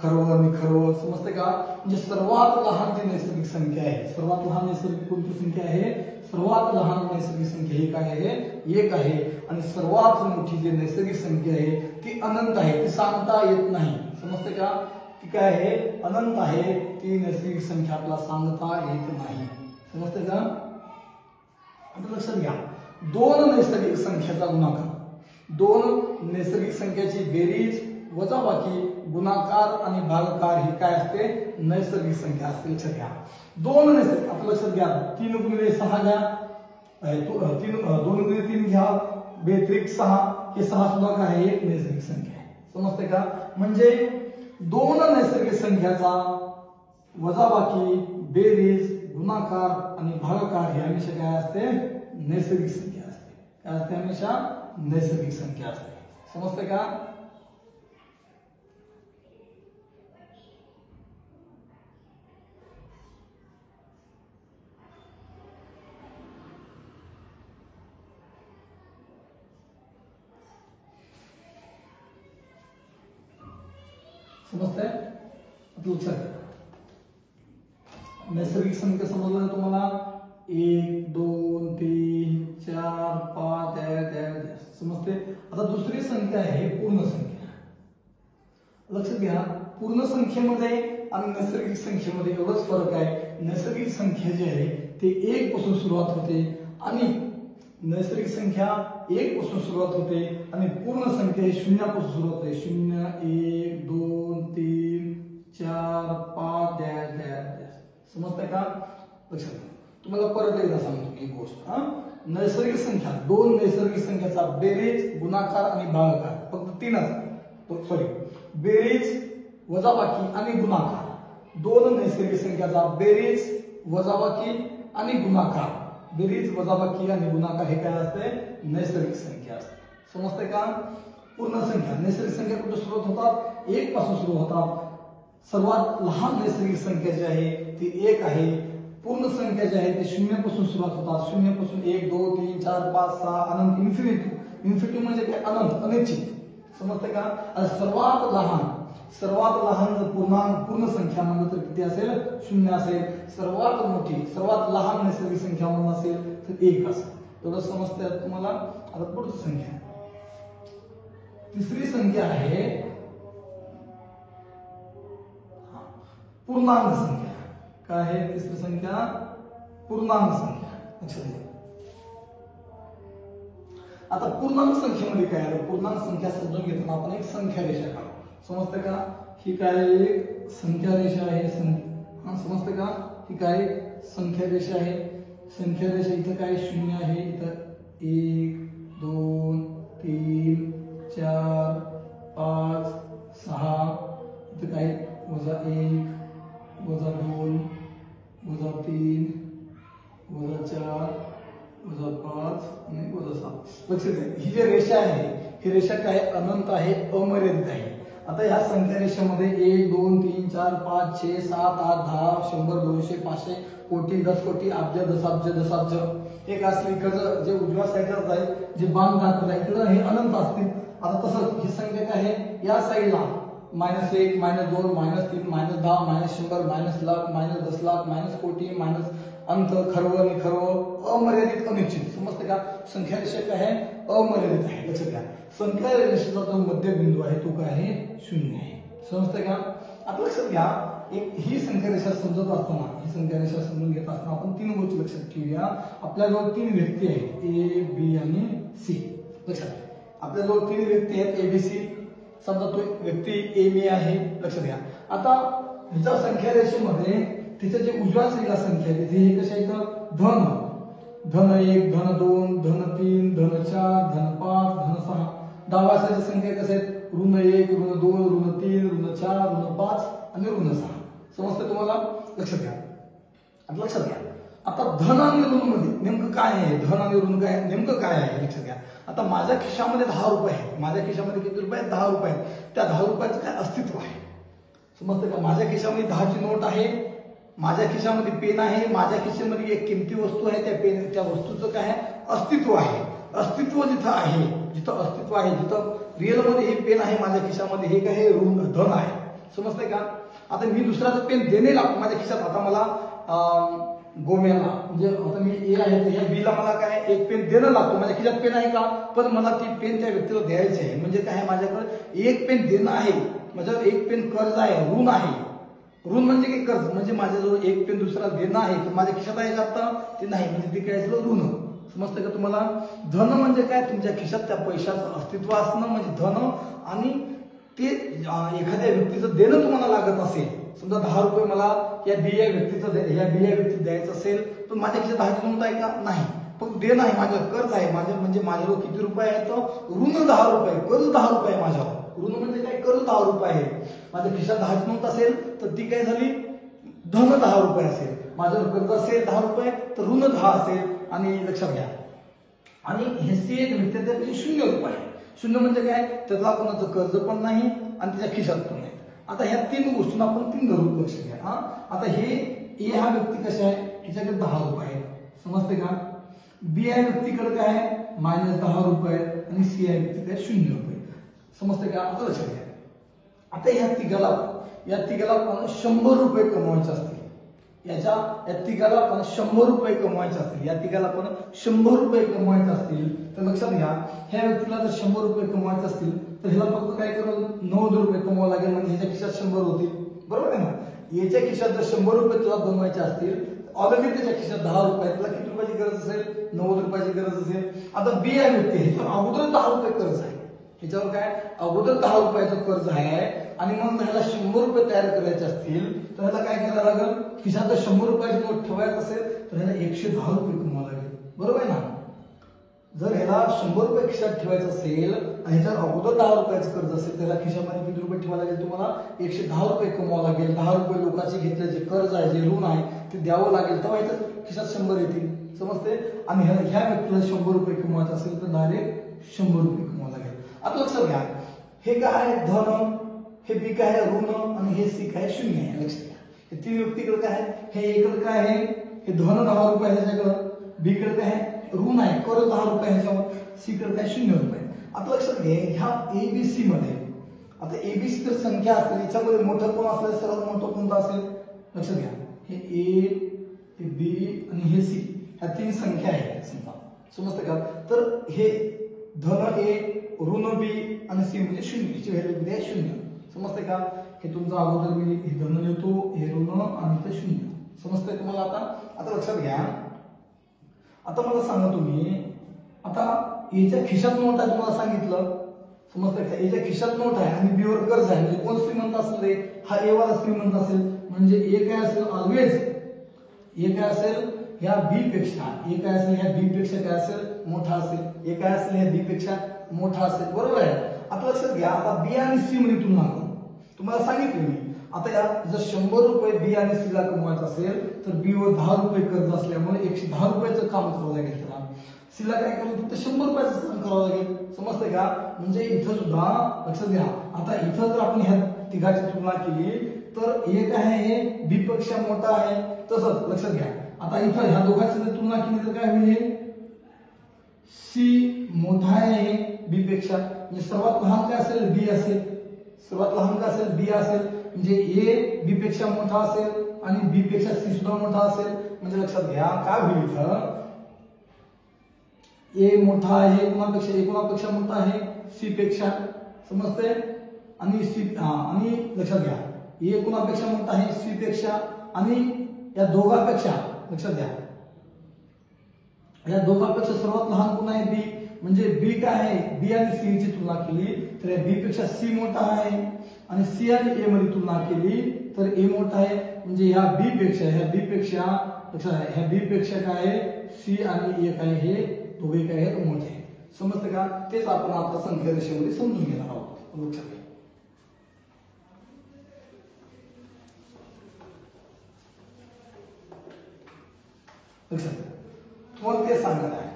खरव निखरव. समजते का? म्हणजे सर्वात लहान जी नैसर्गिक संख्या आहे, सर्वात लहान नैसर्गिक कोणती संख्या आहे, सर्वात लहान नैसर्गिक संख्या ही काय आहे, 1 आहे. आणि सर्वात मोठी जी नैसर्गिक संख्या आहे ती अनंत आहे, ती सांगता येत नाही. समजते का? ती काय आहे, अनंत आहे. ती नैसर्गिक संख्या आपल्याला सांगता येत नाही. समजते का? आता लक्षात घ्या, दोन नैसर्गिक संख्याचा गुणाकार, दोन नैसर्गिक संख्याची बेरीज वजाबाकी गुणाकार आणि भागाकार ही काय असते, नैसर्गिक संख्या असते. लक्षात घ्या, दोन नैसर्गिक. आता लक्षात घ्या, 3 गुणिले 6 घ्या, 2 गुणिले 3 घ्या, व्यतिरिक्त 6. हे 6 सुद्धा काय आहे, एक नैसर्गिक संख्या आहे. समजते का? म्हणजे दोन नैसर्गिक संख्याचा वजाबाकी बेरीज गुणाकार आणि भागाकार ही हमेशा काय असते, नैसर्गिक संख्या असते. काय असते, हमेशा नैसर्गिक संख्या असते. समजते का? समजतंय? लक्षात नैसर्गिक संख्या समजलं तुम्हाला, 1 2 3 4 5 समजते. आता दुसरी संख्या आहे पूर्ण संख्या. लक्षात घ्या, पूर्ण संख्येमध्ये आणि नैसर्गिक संख्येमध्ये एवढाच फरक आहे. नैसर्गिक संख्या जी आहे ते 1 पासून सुरुवात होते आणि नैसर्गिक संख्या 1 पासून सुरुवात होते आणि पूर्ण संख्या 0 पासून सुरुवात होते. 0 1 2 3 4 5 समजतंय का? लक्षात घ्या. तुम्हाला परत एकदा सांगतो एक गोष्ट. नैसर्गिक संख्या, दोन नैसर्गिक संख्याचा बेरीज गुणाकार आणि भागाकार, फक्त 3च. सॉरी, बेरीज वजाबाकी आणि गुणाकार. दोन नैसर्गिक संख्याचा बेरीज वजाबाकी आणि गुणाकार. बेरीज वजाबाकी आणि गुणाकार हे काय असते, नैसर्गिक संख्या असते. समजते का? पूर्ण संख्या, नैसर्गिक संख्या कुठे सुरुवात होतात, 1 पासून सुरू होतात. सर्वात लहान नैसर्गिक संख्या जी आहे ती 1 आहे. पूर्ण संख्या जी आहे ते 0 पासून सुरुवात होतात. 0 पासून 1 2 3 4 5 6 अनंत, इन्फिनिटी. इन्फिनिटी म्हणजे काय, अनंत, अनिश्चित. समजते का? आणि सर्वात लहान जर पूर्ण संख्या म्हणलं तर किती असेल, 0 असेल. सर्वात मोठी, सर्वात लहान नैसर्गिक संख्या म्हणून असेल तर 1 असेल. एवढं समजतंय तुम्हाला? आता पुढची संख्या, तिसरी संख्या आहे पूर्णांक संख्या. काय आहे तिसरी संख्या? पूर्णांक संख्या. लक्षात घ्या. आता पूर्णांक संख्येमध्ये काय आहे, पूर्णांक संख्या समजून घेताना आपण एक संख्या रेषा काढू. समजते का? ही काय एक संख्या रेषा आहे. समजते का? ही काय संख्या रेषा आहे. संख्या रेषा इथं काय 0 आहे, इथं 1 2 3 4 5 6 इथे काय -1 -2 -3 -4 -5 आणि -6. लक्षात घ्या ही जी रेषा आहे ही रेषा काय अनंत आहे, अमर्यादित आहे. आता ह्या संख्या रेषेमध्ये 1 2 3 4 5 6 7 8 10 100 200 500 कोटी 10 कोटी अब्ज दशाब्ज दशाब्ज एक असली इकडचं जे उजव्या साईडला जाईल जे बाण दाखवलं इकडं हे अनंत असतील. आता तसं ही संख्या काय आहे या साईडला -1 -2 -3 -10 -100 -लाख -10 लाख कोटी अंत खरव निखरव अमर्यादित अनिश्चित. समजते का संख्या रेषा काय आहे अमर्यादित आहे. लक्षात घ्या संख्या रेषेचा जो मध्यबिंदू आहे तो काय आहे 0 आहे. समजते का. आता लक्षात घ्या एक ही संख्या रेषा समजत असताना ही संख्या रेषा समजून घेत असताना आपण 3 गोष्टी लक्षात ठेवूया. आपल्याजवळ 3 व्यक्ती आहेत ए बी आणि सी. लक्षात आपल्याजवळ 3 व्यक्ती आहेत ए बी सी. समजा तो व्यक्ती ए बी आहे. लक्षात घ्या आता ह्याच्या संख्या रेषेमध्ये तिच्या जे उजव्या साईडला संख्या आहे तिथे हे कशा आहेत धन 1 धन 2 धन 3 धन 4 धन 5 धन 6. डाव्या साईडच्या संख्या कशा आहेत -1 -2 -3 -4 -5 आणि -6. समजतं तुम्हाला. लक्षात घ्या आता लक्षात घ्या आता धन आणि ऋण मध्ये नेमकं काय आहे धन आणि ऋण काय नेमकं काय आहे लक्षात घ्या. आता माझ्या खिशामध्ये 10 रुपये आहेत. माझ्या खिशामध्ये किती रुपये आहेत 10 रुपये आहेत. त्या 10 रुपयाचं काय अस्तित्व आहे. समजतं का माझ्या खिशामध्ये 10ची नोट आहे. माझ्या खिशामध्ये पेन आहे. माझ्या खिशामध्ये एक किमती वस्तू आहे. त्या वस्तूचं काय आहे अस्तित्व आहे. अस्तित्व जिथं आहे जिथं अस्तित्व आहे जिथं रिअल मध्ये हे पेन आहे माझ्या खिशामध्ये हे काय ऋण धन आहे. समजतंय का. आता मी दुसऱ्याचं पेन देणे लागतो माझ्या खिशात. आता मला गोम्याला म्हणजे आता मी ए आहे तर ह्या बीला मला काय एक पेन देणं लागतो. माझ्या खिशात पेन आहे का पण मला ती पेन त्या व्यक्तीला द्यायची आहे. म्हणजे काय माझ्याकडे एक पेन देणं आहे. माझ्यावर एक पेन कर्ज आहे ऋण आहे. ऋण म्हणजे काय कर्ज म्हणजे माझ्याजवळ एक पेन दुसऱ्याला देणं आहे तर माझ्या खिशात आहे का आता ते नाही म्हणजे ते काय ऋण. समजतं का तुम्हाला. धन म्हणजे काय तुमच्या खिशात त्या पैशाचं अस्तित्व असणं म्हणजे धन आणि ते एखाद्या व्यक्तीचं देणं तुम्हाला लागत असेल. समजा 10 रुपये मला या बी या व्यक्तीचं द्यायचं असेल पण माझ्या खिशात 10ची नोट आहे का नाही फक्त देणं आहे माझं कर्ज आहे. माझं म्हणजे माझ्यावर किती रुपये आहे तर ऋण 10 रुपये कर्ज 10 रुपये आहे माझ्यावर. ऋण म्हणजे काय कर्ज 10 रुपये आहे. माझ्या खिशात 10ची नोट असेल तर ती काय झाली धन 10 रुपये असेल. माझ्यावर कर्ज असेल 10 रुपये तर ऋण 10 असेल. आणि लक्षात घ्या आणि हे सी एक व्यक्ती त्याचे 0 रुपये. 0 म्हणजे काय त्याला कोणाचं कर्ज पण नाही आणि त्याच्या खिशात पण नाही. आता ह्या 3 गोष्टींना आपण 3 धरून लक्ष घ्या. आता हे ए हा व्यक्ती कसा आहे त्याच्याकडे 10 रुपये आहेत. समजते का. बी या व्यक्तीकडे काय आहे -10 रुपये आणि सी या व्यक्तीकडे 0 रुपये. समजते का. आता लक्षात घ्या आता या तिघाला पण 100 रुपये कमवायचे असतील. या तिघाला पण 100 रुपये कमवायचे असतील. या तिघाला पण 100 रुपये कमवायचे असतील तर लक्षात घ्या ह्या व्यक्तीला जर 100 रुपये कमवायचे असतील तर ह्याला फक्त काय करेल 90 रुपये कमवावं लागेल म्हणजे ह्याच्या खिशात 100 होतील. बरोबर आहे ना. याच्या खिशात जर 100 रुपये तुला बनवायचे असतील ऑलरेडी त्याच्या खिशात 10 रुपये त्याला किती रुपयाची गरज असेल 90 रुपयाची गरज असेल. आता बी या व्यक्ती ह्याच्यावर अगोदर 10 रुपये कर्ज आहे. ह्याच्यावर काय अगोदर 10 रुपयाचं कर्ज आहे आणि मग ह्याला 100 रुपये तयार करायचे असतील तर ह्याला काय करायला लागेल खिशात जर 100 रुपयाची नोट ठेवायचं असेल तर ह्याला 110 रुपये कमवावं लागेल. बरोबर आहे ना. जर ह्याला 100 रुपये खिशात ठेवायचं असेल आणि ह्याच्यावर अगोदर 10 रुपयाचं कर्ज असेल तर ह्याला खिशामध्ये किती रुपये ठेवावं लागेल तुम्हाला 110 रुपये कमवावं लागेल. 10 रुपये लोकांचे घेतले जे कर्ज आहे जे ऋण आहे ते द्यावं लागेल तेव्हा ह्याच्या खिशात 100 येतील. समजते. आणि ह्या व्यक्तीला 100 रुपये कमवायचं असेल तर डायरेक्ट 100 रुपये कमवावं लागेल. आता लक्षात घ्या हे काय आहे धन हे बी काय आहे ऋण आणि हे सी काय 0 आहे. लक्षात घ्या हे 3 व्यक्तीकडे काय आहे हे इकडे काय आहे हे धन 10 रुपये ह्याच्याकडं बी कडे काय आहे ऋण आहे कर्ज 10 रुपये ह्याच्यावर सी कडे काय 0 रुपये. आता लक्षात घ्या ह्या एबीसी मध्ये आता एबीसी जर संख्या असेल याच्यामध्ये मोठं कोण असलं सर्वात मोठं कोणतं असेल लक्षात घ्या हे ए हे बी आणि हे सी ह्या 3 संख्या आहेत. समजतं का. तर हे धन ए ऋण बी आणि सी म्हणजे 0 ह्याची व्हॅल्यू किती आहे 0. समजते का. हे तुमचं अगोदर मी हे धन लिहितो हे ऋण आणि ते 0. समजतंय तुम्हाला. आता लक्षात घ्या आता मला सांगा तुम्ही आता याच्या खिशात नोट आहे तुम्हाला सांगितलं. समजतंय का. याच्या खिशात नोट आहे आणि बी वर कर्ज आहे म्हणजे कोण श्रीमंत असेल रे हा ए वाला श्रीमंत असेल म्हणजे ए काय असेल ऑलवेज ए काय असेल ह्या बी पेक्षा ए काय असेल ह्या बी पेक्षा काय असेल मोठा असेल. ए काय असेल हे बी पेक्षा मोठा असेल, बरोबर आहे. आता लक्षात घ्या, आता बी आणि सी मध्ये तुलना करू. तुम्हाला सांगितलं मी आता या जर 100 रुपये बी आणि सी ला कमवायचं असेल तर बी वर 10 रुपये कर्ज असल्यामुळे 110 रुपयाचं काम करावं लागेल त्याला. सी ला काय करू, फक्त 100 रुपयाचं काम करावं लागेल. समजतंय का? म्हणजे इथं सुद्धा लक्षात घ्या, आता इथं जर आपण ह्या तिघाची तुलना केली तर एक आहे हे बी पेक्षा मोठा आहे. तसंच लक्षात घ्या, आता इथं ह्या दोघांची जर तुलना केली तर काय होईल, सी मोठा आहे बी पेक्षा, म्हणजे सर्वात लहान काय असेल, बी असेल. सर्वात लहान काय असेल, बी असेल. म्हणजे ए बी पेक्षा मोठा असेल आणि बी पेक्षा सी सुद्धा मोठा असेल. म्हणजे लक्षात घ्या काय होईल, इथं ए मोठा आहे कोणापेक्षा मोठा आहे, सी पेक्षा. समजते? आणि सी आणि लक्षात घ्या, ए कोणापेक्षा मोठा आहे, सी पेक्षा. आणि या दोघांपेक्षा लक्षात घ्या, या दोघांपेक्षा सर्वात लहान कोण आहे, बी. म्हणजे बी काय आहे, बी आणि सी ची तुलना केली तर या बी पेक्षा सी मोठा आहे आणि सी आणि ए मध्ये तुलना केली तर ए मोठा आहे. म्हणजे ह्या बी पेक्षा ह्या बी पेक्षा काय आहे, सी आणि ए काय हे दोघे काय आहेत, मोठे आहेत. समजतं का? तेच आपण आता संख्या रेषेमध्ये समजून घेणार आहोत. लक्षात घ्या. तुम्हाला ते सांगत आहे.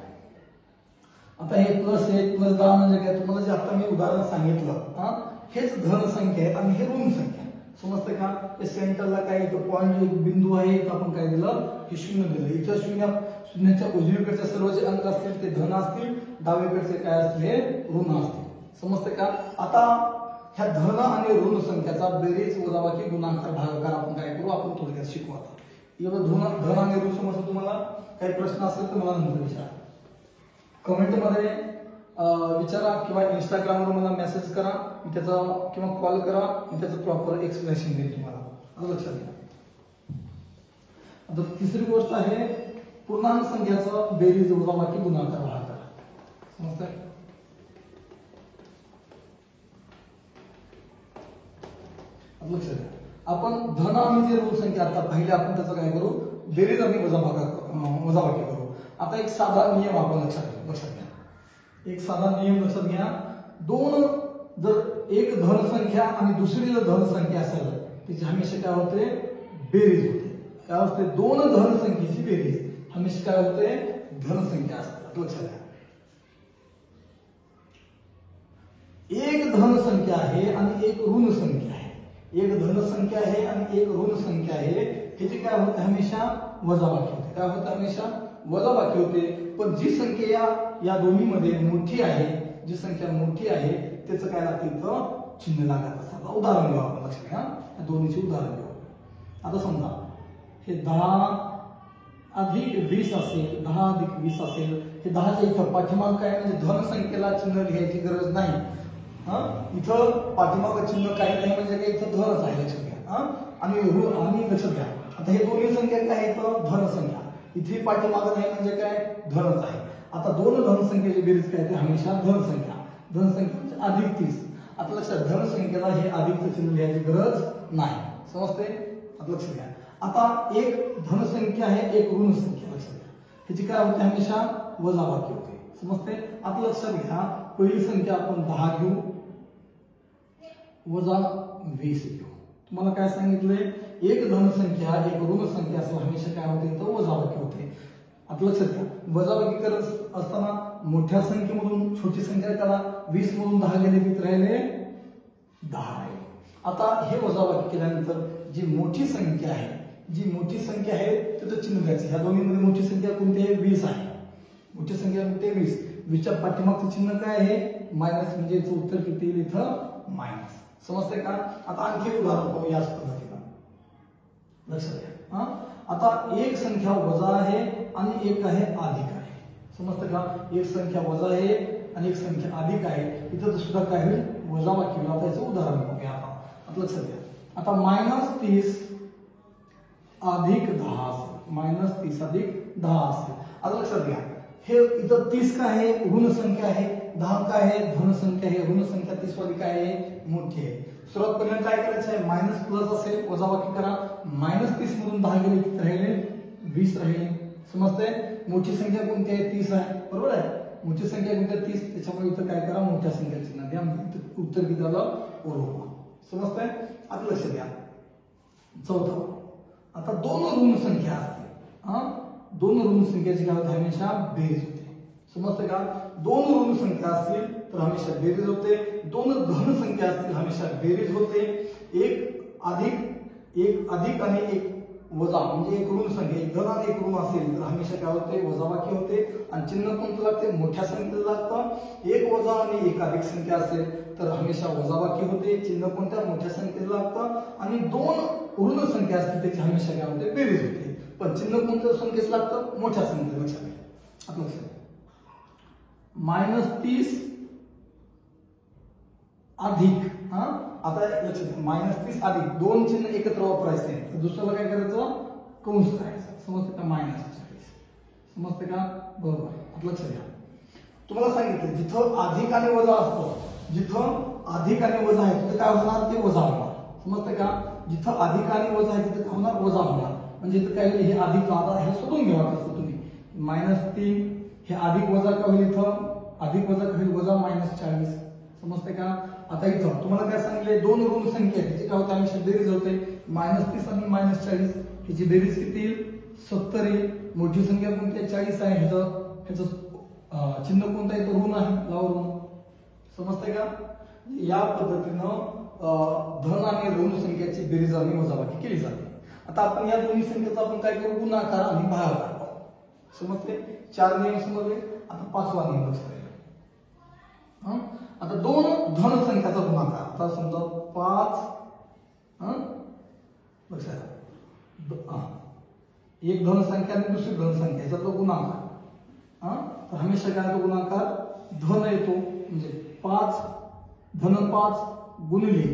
आता हे प्लस 1 प्लस 10 म्हणजे काय, तुम्हाला जे आता मी उदाहरण सांगितलं हेच धन संख्या आहेत आणि हे ऋण संख्या. समजतं का? हे सेंटरला काय इथं पॉईंट एक बिंदू आहे, इथं आपण काय दिलं, हे 0 दिलं. इथं शून्याच्या उजवीकडच्या सर्व जे अंक असतील ते धन असतील, डावीकडचे काय असतील हे ऋण असतील. समजतं का? आता ह्या धन आणि ऋण संख्याचा बेरीज वजाबाकी गुणाकार भागाकार आपण काय करू, आपण थोडक्यात शिकू. आता एवढं धन आणि ऋण समजतं. तुम्हाला काही प्रश्न असेल तर मला नंतर विचारा, कमेंटमध्ये विचारा किंवा इंस्टाग्रामवर मला मेसेज करा, मी त्याचा किंवा कॉल करा, मी त्याचं प्रॉपर एक्सप्लेनेशन देईन तुम्हाला. आता लक्षात घ्या. आता तिसरी गोष्ट आहे पूर्णांक संख्याचं बेरीज वजाबाकी गुणाकार भागाकार. समजतंय? लक्षात घ्या, आपण धन आणि जे ऋण संख्या आता पहिले आपण त्याचं काय करू, बेरीज आणि वजाबाकी करू. आता एक साधा नियम आपण लक्षात घ्या. एक साधा नियम लक्षात घ्या. दोन जर एक धन संख्या आणि दुसरी जर धन संख्या असेल त्याची हमेशा काय होते, बेरीज होते. काय होते, दोन धन संख्येची बेरीज हमेशा काय होते, धन संख्या असते. लक्षात घ्या, एक धन संख्या आहे आणि एक ऋण संख्या आहे. एक धन संख्या आहे आणि एक ऋण संख्या आहे, त्याची काय होते, हमेशा वजाबाकी होते. काय होते, हमेशा वजाबाकी होते. पण जी संख्या या दोन्ही मध्ये मोठी आहे, जी संख्या मोठी आहे त्याचं काय लागतं, इथं चिन्ह लागत असतं. उदाहरण घेऊ आपण. लक्षात घ्या, या दोन्हीचे उदाहरण घेऊ. आता समजा हे 10 अधिक 20 असेल, 10 अधिक 20 असेल. हे 10च्या इथं पाठीमाग काय, म्हणजे धन संख्येला चिन्ह लिहायची गरज नाही. इथं पाठीमाग चिन्ह काही नाही, म्हणजे काय इथं धनच आहे. लक्षात घ्या. आणि लक्षात घ्या, आता हे दोन्ही संख्या काय आहेत, धन संख्या. इथे पाठीमाग नाही म्हणजे काय, धनच आहे. आता दोन धन संख्येची बेरीज काय, ते हमेशा धन संख्या. धन संख्या म्हणजे अधिक 30. आता लक्षात, धन संख्येला हे अधिकचं चिन्ह लिहायची गरज नाही. समजते? आता लक्षात घ्या. आता एक धन संख्या आहे, एक ऋण संख्या. लक्षात घ्या, ह्याची काय होते, हमेशा वजाबाकी होते. समजते? आता लक्षात घ्या, पहिली संख्या आपण 10 घेऊ, वजा 20 घेऊ. तुम्हाला काय सांगितलंय, एक धन संख्या एक ऋण संख्या असेल हमेशा काय होते, तर वजाबाकी होते. आता लक्षात घ्या, वजाबाकी करत असताना मोठ्या संख्येमधून छोटी संख्या करा. 20 मधून 10 गेले की राहिले 10 राहिले. आता हे वजाबाकी केल्यानंतर जी मोठी संख्या आहे, त्याचं चिन्ह द्यायचं. ह्या दोन्हीमध्ये मोठी संख्या कोणती आहे, 20 आहे. मोठी संख्या कोणती आहे, 20. 20च्या पाठीमागचं चिन्ह काय आहे, मायनस. म्हणजे याचं उत्तर किती येईल, इथं मायनस. समजतंय का? आता आणखी उदाहरण पाहू याच पद्धतीनं. लक्षात घ्या, आता एक संख्या वजा आहे आणि एक आहे अधिक आहे. समजतं का? एक संख्या वजा आहे आणि एक संख्या अधिक आहे. इथं सुद्धा काय होईल, वजाबाकी होईल. आता याचं उदाहरण बघूया आपण. आता लक्षात घ्या, आता -30 अधिक 10 असेल. -30 अधिक 10 असेल. आता लक्षात घ्या, हे इथं 30 काय आहे, ऋण संख्या आहे. 10 काय आहे, धन संख्या आहे. ऋण संख्या 30 वाली काय आहे, मोठी आहे. सुरुवात पहिल्यांदा काय करायचं आहे, मायनस प्लस असेल, वजाबाकी करा. -30 मधून 10 गेले किती राहिले, 20 राहिले. समजते? मोठी संख्या कोणती आहे, 30 आहे. बरोबर आहे. मोठी संख्या कोणत्या 30, त्याच्यामुळे इथं काय करा मोठ्या संख्या चिन्ह द्या, म्हणजे इथं उत्तर किती आलं ओरोपा. समजतंय? आता लक्ष द्या. चौथा, आता दोन ऋण संख्या असतील, दोन ऋण संख्याची काय होते हमेशा बेरीज होते. समजतंय का? दोन ऋण संख्या असतील तर हमेशा बेरीज होते, दोन धन संख्या असतील हमेशा बेरीज होते. एक अधिक आणि एक वजा म्हणजे एक ऋण संख्या, एक धन आणि एक ऋण असेल तर हमेशा काय होते वजाबाकी होते आणि चिन्ह कोणतं लागते मोठ्या संख्येला लागतं. एक वजा आणि एक अधिक संख्या असेल तर हमेशा वजाबाकी होते, चिन्ह कोणत्या मोठ्या संख्येला लागतं. आणि दोन ऋण संख्या असतील त्याची हमेशा काय होते बेरीज होते, पण चिन्ह कोणत्या संख्येस लागतं मोठ्या संख्येला. लक्षात घ्या. आता लक्षात -30 अधिक आता लक्षात -30 अधिक दोन चिन्ह एकत्र वापरायचे नाही तर दुसऱ्याला काय करायचं कंस करायचं. समजतं का? -40. समजतं का? बरोबर. आता लक्षात घ्या. तुम्हाला सांगितलं जिथं अधिक आणि वजा असतो, जिथं अधिक आणि वजा आहे तिथं काय होणार ते वजा होणार. समजतं का? जिथं अधिक आणि वजा आहे तिथं काय होणार वजा होणार. म्हणजे इथं काय होईल हे अधिक आता हे सोडून घ्या कसं तुम्ही -3 हे अधिक वजा का होईल इथं अधिक वजा का होईल वजा -40. समजते का? आता इथं तुम्हाला काय सांगितले दोन ऋण संख्या आहे त्याची काय होते हमेशा बेरीज होते. -30 आणि -40 ह्याची बेरीज किती येईल 70 येईल. मोठी संख्या कोणती आहे 40 आहे, ह्याचं चिन्ह कोणतं आहे तो ऋण आहे, लाव ऋण. समजते का? या पद्धतीनं धन आणि ऋण संख्याची बेरीज आणि वजाबाकी केली जाते. आता आपण या दोन्ही संख्येचा आपण काय करू गुणाकार आणि भागाकार. समजते? 4 नियम समजले. आता 5वा नियम लक्षात घ्या. आता दोन धन संख्याचा गुणाकार. आता समजा 5 लक्षात घ्या एक धन संख्या आणि दुसरी धन संख्या याचा गुणाकार तर हमेशा काय होतो गुणाकार धन येतो. म्हणजे 5 धन 5 गुणिले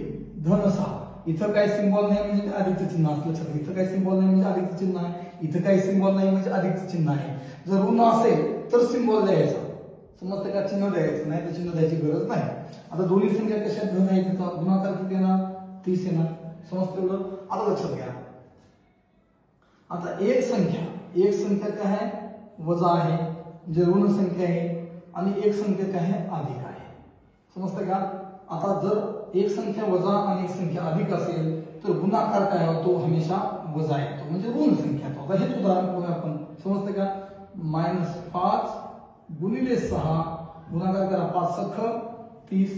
धन 6. इथं काय सिंबॉल नाही म्हणजे अधिकचं चिन्ह असलं लक्षात. इथं काय सिंबॉल नाही म्हणजे अधिकचं चिन्ह आहे, इथं काही सिंबॉल नाही म्हणजे अधिकचं चिन्ह आहे. जर ऋण असेल तर सिंबॉल द्यायचा. समजतं का? चिन्ह द्यायचं नाही तर चिन्ह द्यायची गरज नाही. आता दोन्ही संख्या कशा धन आहे त्याचा गुणाकार किती येणार 30 येणार. समजतं एवढं? आता लक्षात घ्या. आता एक संख्या काय आहे वजा आहे म्हणजे ऋण संख्या आहे आणि एक संख्या काय आहे अधिक आहे. समजतं का? आता जर एक संख्या वजा आणि एक संख्या अधिक असेल तर गुणाकार काय होतो हमेशा वजा येतो म्हणजे ऋण संख्या येतो. आता हेच उदाहरण पाहूया आपण. समजतं का? -5 गुणिले 6 गुणाकार करा 5 सख 30.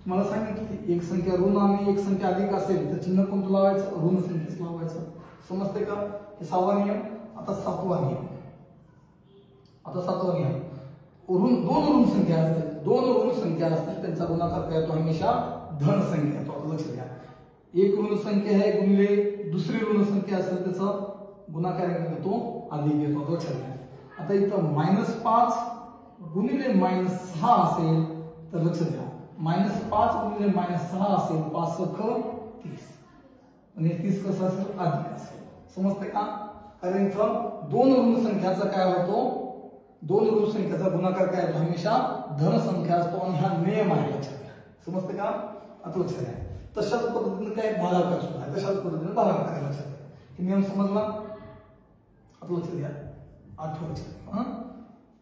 तुम्हाला सांगितलं एक संख्या ऋण आणि एक संख्या अधिक असेल तर चिन्ह कोणतं लावायचं ऋण संख्येच लावायचं. समजते का? हे 6वा नियम. आता 7वा नियम. दोन ऋण संख्या असतील त्यांचा गुणाकार काय होतो हमेशा धन संख्या येतो. आता लक्षात घ्या. एक ऋण संख्या आहे गुणिले दुसरी ऋण संख्या असेल त्याचा गुणाकार येतो अधिक येतो. लक्षात घ्या. आता इथं -5 गुणिले -6 असेल तर लक्षात घ्या -5 गुणिले -6 असेल 5 सख 30 आणि 30 कसं असेल अधिक असेल. समजते का? कारण इथं दोन ऋण संख्याचा काय होतो दोन ऋण संख्याचा गुणाकार काय होतो हमेशा धन संख्या असतो आणि हा नियम आहे. लक्षात घ्या. समजते का? आता लक्षात घ्या. तशाच पद्धतीने काय भागाकार सुद्धा आहे. तशाच पद्धतीने भागाकार आहे. लक्षात घ्या. हे नियम समजला? आता लक्षात घ्या. आठवण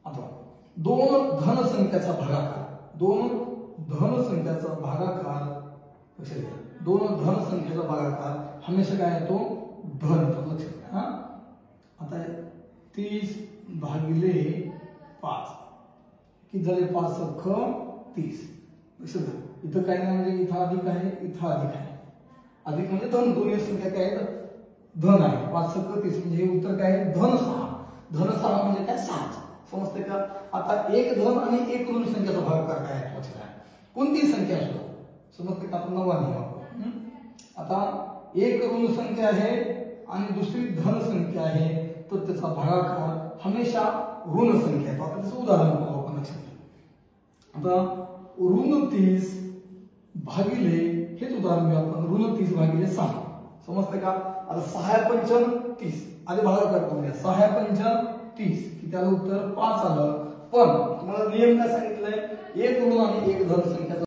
आता दोन धन संख्याचा भागाकार लक्षात घ्या. दोन धन संख्येचा भागाकार हमेशा काय येतो धन येतो. लक्षात घ्या. आता 30 भागिले 5 किती झाले 5 सख 30. लक्षात घ्या. इथं काय नाही म्हणजे इथं अधिक आहे इथं अधिक आहे. अधिक म्हणजे धन दोन्ही संख्या काय आहेत धन आहे. 5 सख 30 म्हणजे हे उत्तर काय आहे धन 6. धन 6 म्हणजे काय 6. समजते का? आता एक धन आणि एक ऋण संख्याचा भागाकार काय आहे लक्षात घ्या. कोणती संख्या असो. समजते का? आपण 9वा नियम. आता एक ऋण संख्या आहे आणि दुसरी धन संख्या आहे तर त्याचा भागाकार हमेशा ऋण संख्या आहे. आता त्याचं उदाहरण पाहू आपण. लक्षात घ्या. आता ऋण 30 भागिले हेच उदाहरण घेऊ आपण ऋण 30 भागिले 6. समजते का? आता 6 पंचम 30 आधी भागाकार करूया. 6 पंचम 30 की त्याला उत्तर 5 आलं. पण तुम्हाला नियम काय सांगितलंय एक ऋण आणि एक धन संख्याचा